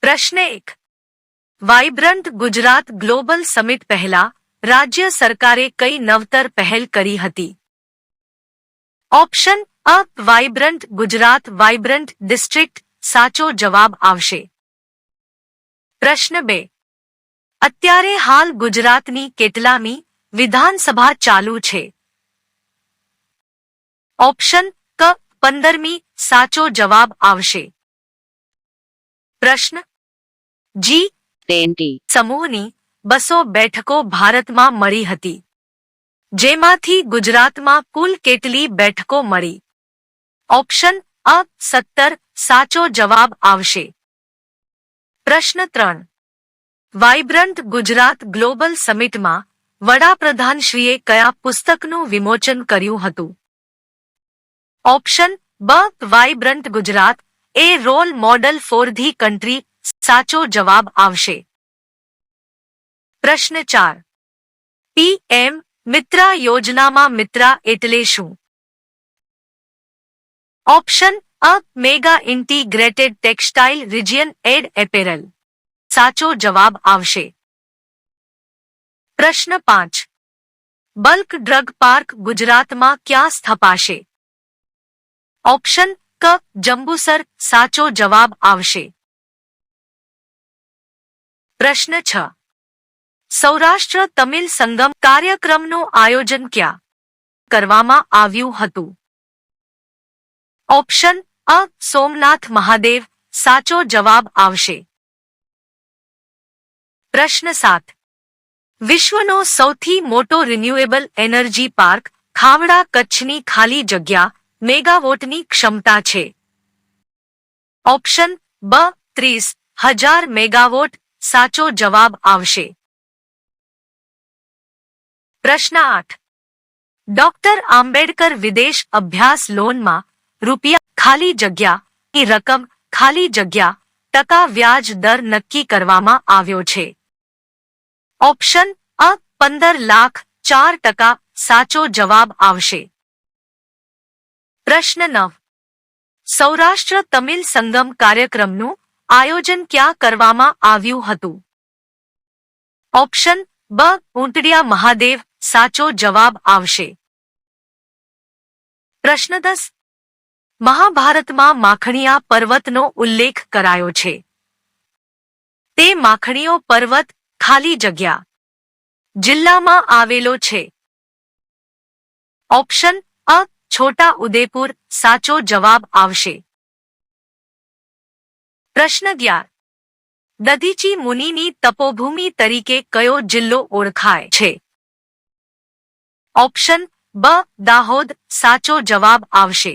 પ્રશ્ન 1. Vibrant Gujarat global summit પહેલા રાજ્ય સરકારે કઈ નવતર પહેલ કરી હતી? ઓપ્શન અ વાઇબ્રન્ટ ગુજરાત વાઇબ્રન્ટ ડિસ્ટ્રિક્ટ સાચો જવાબ આવશે. પ્રશ્ન 2. અત્યારે હાલ ગુજરાતની કેટલામી વિધાનસભા ચાલુ છે? ઓપ્શન ક 15મી સાચો જવાબ આવશે. પ્રશ્ન જી 20 સમૂહની 200 બેઠકો ભારતમાં મળી હતી, જેમાંથી ગુજરાતમાં કુલ કેટલી બેઠકો મળી? ઓપ્શન અ 17 સાચો જવાબ આવશે. પ્રશ્ન 3. વાઇબ્રન્ટ ગુજરાત ગ્લોબલ સમિટમાં વડાપ્રધાનશ્રીએ કયા પુસ્તકનું વિમોચન કર્યું હતું? ઓપ્શન બ vibrant Gujarat a role model for the country સાચો જવાબ આવશે. પ્રશ્ન 4. પીએમ મિત્રા યોજનામાં મિત્રા એટલે શું? Option a mega integrated textile region and apparel સાચો જવાબ આવશે. પ્રશ્ન 5. બલ્ક ડ્રગ પાર્ક ગુજરાતમાં ક્યાં સ્થપાશે? ઓપ્શન ક જંબુસર સાચો જવાબ આવશે. પ્રશ્ન 6. સૌરાષ્ટ્ર તમિલ સંગમ કાર્યક્રમનું આયોજન ક્યાં કરવામાં આવ્યું હતું? ઓપ્શન અ સોમનાથ મહાદેવ સાચો જવાબ આવશે. પ્રશ્ન 7. વિશ્વનો સૌથી મોટો રિન્યુએબલ એનર્જી પાર્ક ખાવડા કચ્છની ખાલી જગ્યા મેગાવોટની ક્ષમતા છે? ઓપ્શન બ 30,000 મેગાવોટ સાચો જવાબ આવશે. પ્રશ્ન 8. ડોક્ટર આંબેડકર વિદેશ અભ્યાસ લોનમાં રૂપિયા ખાલી જગ્યા ની રકમ ખાલી જગ્યા ટકા વ્યાજ દર નક્કી કરવામાં આવ્યો છે? ઓપ્શન અ 15,04,000 સાચો જવાબ આવશે. પ્રશ્ન 9. સૌરાષ્ટ્ર તમિલ સંગમ કાર્યક્રમનું આયોજન ક્યાં કરવામાં આવ્યું હતું? ઓપ્શન બ ઊંટડિયા મહાદેવ સાચો જવાબ આવશે. પ્રશ્ન 10. મહાભારતમાં માખણીયા પર્વતનો ઉલ્લેખ કરાયો છે. તે માખણીયો પર્વત ખાલી જગ્યા જિલ્લામાં આવેલો છે? ઓપ્શન અ છોટા ઉદેપુર સાચો જવાબ આવશે. પ્રશ્ન 11. દધીચી મુનિની તપોભૂમિ તરીકે કયો જિલ્લો ઓળખાય છે? ઓપ્શન બ દાહોદ સાચો જવાબ આવશે.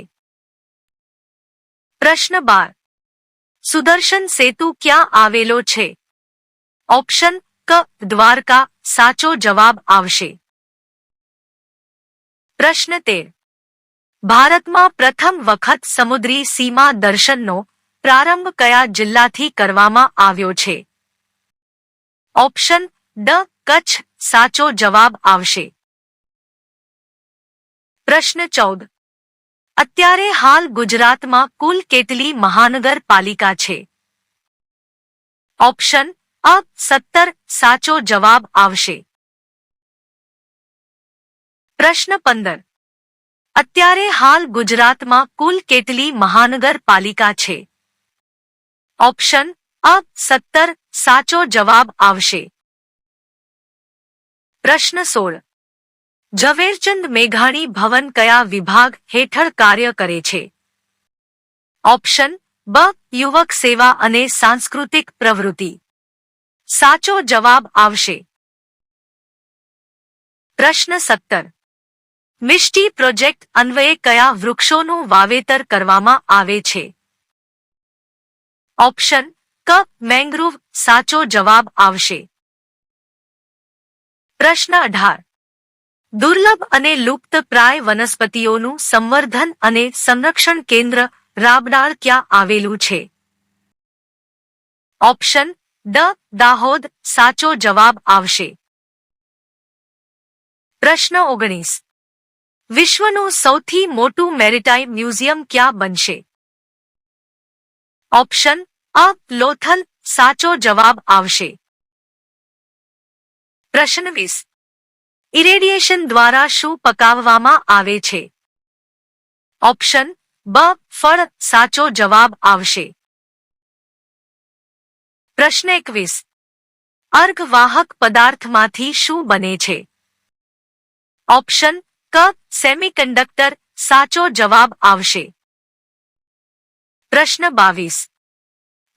પ્રશ્ન 12. સુદર્શન સેતુ ક્યાં આવેલો છે? ઓપ્શન ક દ્વારકા સાચો જવાબ આવશે. પ્રશ્ન 13. ભારતમાં પ્રથમ વખત સમુદ્રી સીમા દર્શનનો પ્રારંભ કયા જિલ્લાથી કરવામાં આવ્યો છે? ઓપ્શન ડ કચ્છ સાચો જવાબ આવશે. પ્રશ્ન 14. અત્યારે હાલ ગુજરાતમાં કુલ કેટલી મહાનગરપાલિકા છે? ઓપ્શન અ 17 સાચો જવાબ આવશે. પ્રશ્ન 15. અત્યારે હાલ ગુજરાતમાં કુલ કેટલી મહાનગરપાલિકા છે? ઓપ્શન અ 17 સાચો જવાબ આવશે. પ્રશ્ન 16. ઝવેરચંદ મેઘાણી ભવન કયા વિભાગ હેઠળ કાર્ય કરે છે? ઓપ્શન બ યુવક સેવા અને સાંસ્કૃતિક પ્રવૃત્તિ સાચો જવાબ આવશે. પ્રશ્ન 17. મિષ્ટી પ્રોજેક્ટ અન્વયે કયા વૃક્ષોનું વાવેતર કરવામાં આવે છે? ઓપ્શન ક મેંગ્રુવ સાચો જવાબ આવશે. પ્રશ્ન 18. દુર્લભ અને લુપ્તપ્રાય વનસ્પતિઓનું સંવર્ધન અને સંરક્ષણ કેન્દ્ર રાબડાળ ક્યાં આવેલું છે? ઓપ્શન ડ દાહોદ સાચો જવાબ આવશે. પ્રશ્ન 19. વિશ્વનું સૌથી મોટું મેરીટાઈમ મ્યુઝિયમ ક્યાં બનશે? ઓપ્શન અ લોથલ સાચો જવાબ આવશે. પ્રશ્ન 20. ઇરેડિયેશન દ્વારા શું પકાવવામાં આવે છે? ઓપ્શન બ ફળ સાચો જવાબ આવશે. પ્રશ્ન 21. અર્ધવાહક પદાર્થમાંથી શું બને છે? ઓપ્શન ક સેમિકન્ડક્ટર સાચો જવાબ આવશે. પ્રશ્ન 22.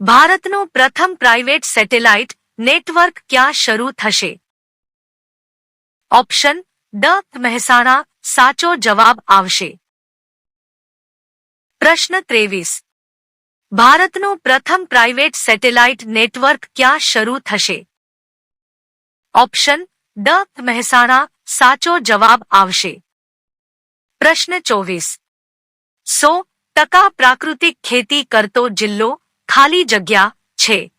ભારતનું પ્રથમ પ્રાઇવેટ સેટેલાઇટ નેટવર્ક ક્યાં શરૂ થશે? ઓપ્શન ડ મહેસાણા સાચો જવાબ આવશે. પ્રશ્ન 23. ભારતનું પ્રથમ પ્રાઇવેટ સેટેલાઇટ નેટવર્ક ક્યાં શરૂ થશે? ઓપ્શન ડ મહેસાણા સાચો જવાબ આવશે. પ્રશ્ન 24. 100% પ્રાકૃતિક ખેતી કરતો જિલ્લો ખાલી જગ્યા છે.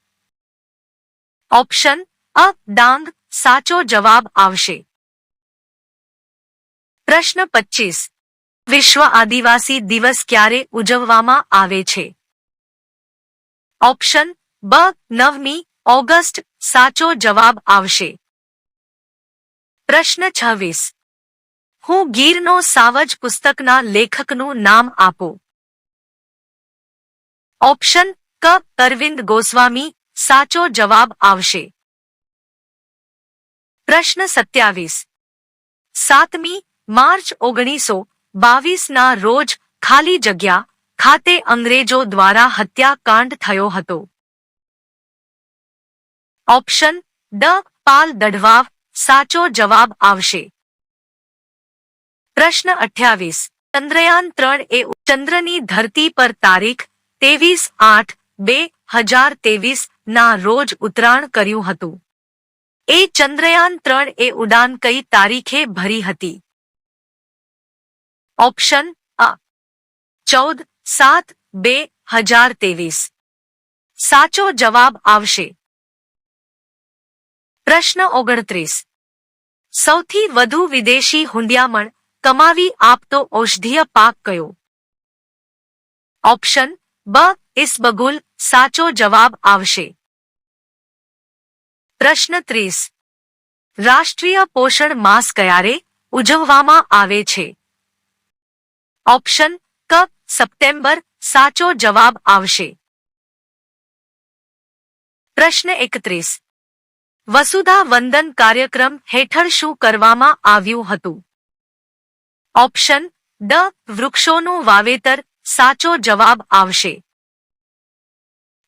ઓપ્શન અ ડાંગ સાચો જવાબ આવશે. પ્રશ્ન 25. વિશ્વ આદિવાસી દિવસ ક્યારે ઉજવવામાં આવે છે? ઓપ્શન બ 9મી ઓગસ્ટ સાચો જવાબ આવશે. પ્રશ્ન 26. હું ગીરનો સાવજ પુસ્તકના લેખકનું નામ આપો. ઓપ્શન ક અરવિંદ ગોસ્વામી સાચો જવાબ આવશે. પ્રશ્ન 27. 7મી માર્ચ 1922ના રોજ ખાલી જગ્યા ખાતે અંગ્રેજો દ્વારા હત્યાકાંડ થયો હતો. ઓપ્શન ડ પાલ દઢવાવ સાચો જવાબ આવશે. પ્રશ્ન 28. ચંદ્રયાન 3 એ ચંદ્રની ધરતી પર તારીખ 23/8/2023 ના રોજ ઉતરાણ કર્યું હતું. એ ચંદ્રયાન 3 એ ઉડાન કઈ તારીખે ભરી હતી? ઓપ્શન અ 14/7/2023 સાચો જવાબ આવશે. પ્રશ્ન 29. સૌથી વધુ વિદેશી હુંડિયામણ કમાવી આપતો ઔષધીય પાક કયો? ઓપ્શન બ ઇસબગુલ સાચો જવાબ આવશે. પ્રશ્ન 30. રાષ્ટ્રીય પોષણ માસ ક્યારે ઉજવવામાં આવે છે? ઓપ્શન ક સપ્ટેમ્બર સાચો જવાબ આવશે. પ્રશ્ન 31. વસુધા વંદન કાર્યક્રમ હેઠળ શું કરવામાં આવ્યું હતું? ઓપ્શન ડ વૃક્ષોનું વાવેતર સાચો જવાબ આવશે.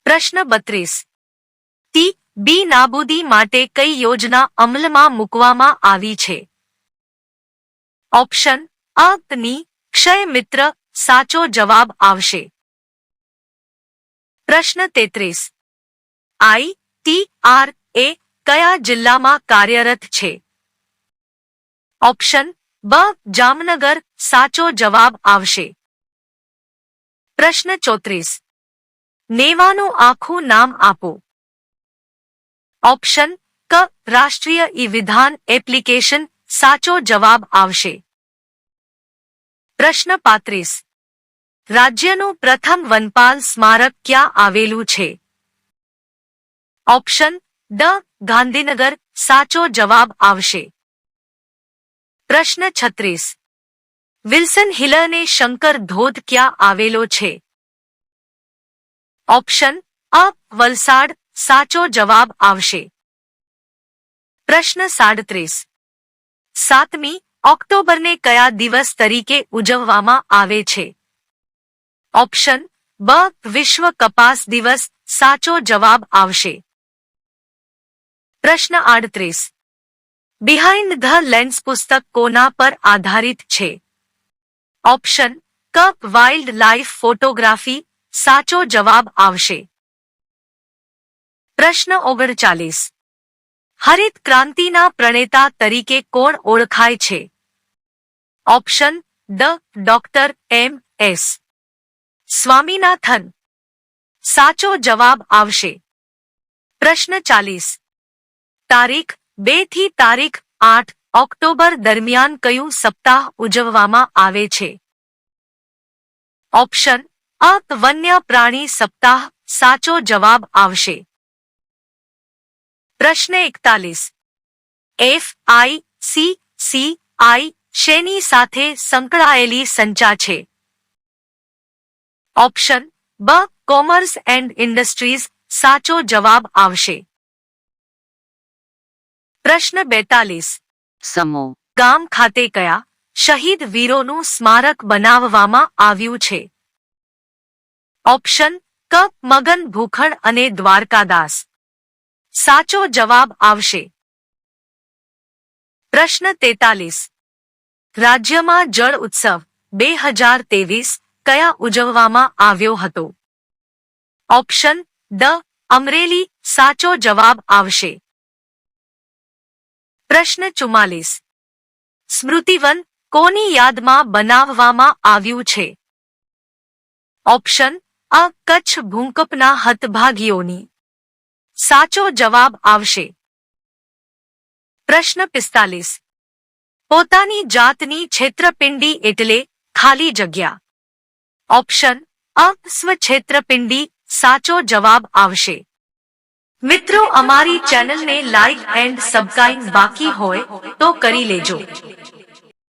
પ્રશ્ન 32. ટી.બી. નાબૂદી માટે કઈ યોજના અમલમાં મૂકવામાં આવી છે? ઓપ્શન અ ની ક્ષય મિત્ર સાચો જવાબ આવશે. પ્રશ્ન 33. ITRA કયા જિલ્લામાં કાર્યરત છે? ઓપ્શન બ જામનગર સાચો જવાબ આવશે. પ્રશ્ન 34. નેવાનું આખું નામ આપો. ઓપ્શન ક રાષ્ટ્રીય ઈ-વિધાન એપ્લિકેશન સાચો જવાબ આવશે. પ્રશ્ન 35. રાજ્યનું પ્રથમ વનપાલ સ્મારક ક્યાં આવેલું છે? ઓપ્શન ડ ગાંધીનગર સાચો જવાબ આવશે. પ્રશ્ન 36. વિલ્સન હિલને શંકર ધોધ ક્યાં આવેલો છે? ઓપ્શન અ વલસાડ સાચો જવાબ આવશે. પ્રશ્ન 37. 7મી ઓક્ટોબરને કયા દિવસ તરીકે ઉજવવામાં આવે છે? ઓપ્શન બ વિશ્વ કપાસ દિવસ સાચો જવાબ આવશે. પ્રશ્ન 38. બિહાઇન્ડ ધ લેન્સ પુસ્તક કોના પર આધારિત છે? ઓપ્શન ક વાઇલ્ડ લાઇફ ફોટોગ્રાફી સાચો જવાબ આવશે. પ્રશ્ન 39. હરિત ક્રાંતિના પ્રણેતા તરીકે કોણ ઓળખાય છે? ઓપ્શન ડ ડોક્ટર એમ.એસ. સ્વામીનાથન સાચો જવાબ આવશે. પ્રશ્ન 40. તારીખ 2 થી તારીખ 8 ઓક્ટોબર દરમિયાન કયું સપ્તાહ ઉજવવામાં આવે છે? ઓપ્શન અ વન્ય પ્રાણી સપ્તાહ સાચો જવાબ આવશે. પ્રશ્ન 41. FICCI શેની સાથે સંકળાયેલી સંચા છે? ઓપ્શન બ કોમર્સ એન્ડ ઇન્ડસ્ટ્રીઝ સાચો જવાબ આવશે. પ્રશ્ન 42. સમૂહ ગામ ખાતે કયા શહીદ વીરોનું સ્મારક બનાવવામાં આવ્યું છે? ઓપ્શન ક મગન ભૂખડ અને દ્વારકાદાસ. સાચો જવાબ આવશે. પ્રશ્ન 43. રાજ્યમાં જળ ઉત્સવ 2023 કયા ઉજવવામાં આવ્યો હતો? ઓપ્શન ડ અમરેલી. સાચો જવાબ આવશે. પ્રશ્ન 44. સ્મૃતિવન કોની યાદમાં બનાવવામાં આવ્યું છે? ઓપ્શન અ કચ્છ ભૂકંપના હતભાગીઓની. સાચો જવાબ આવશે. પ્રશ્ન 45. પોતાની જાતની છેતરપિંડી એટલે ખાલી જગ્યા. ઓપ્શન અ સ્વછેતરપિંડી. સાચો જવાબ આવશે. મિત્રો, અમારી ચેનલને લાઇક એન્ડ સબસ્ક્રાઇબ બાકી હોય તો કરી લેજો.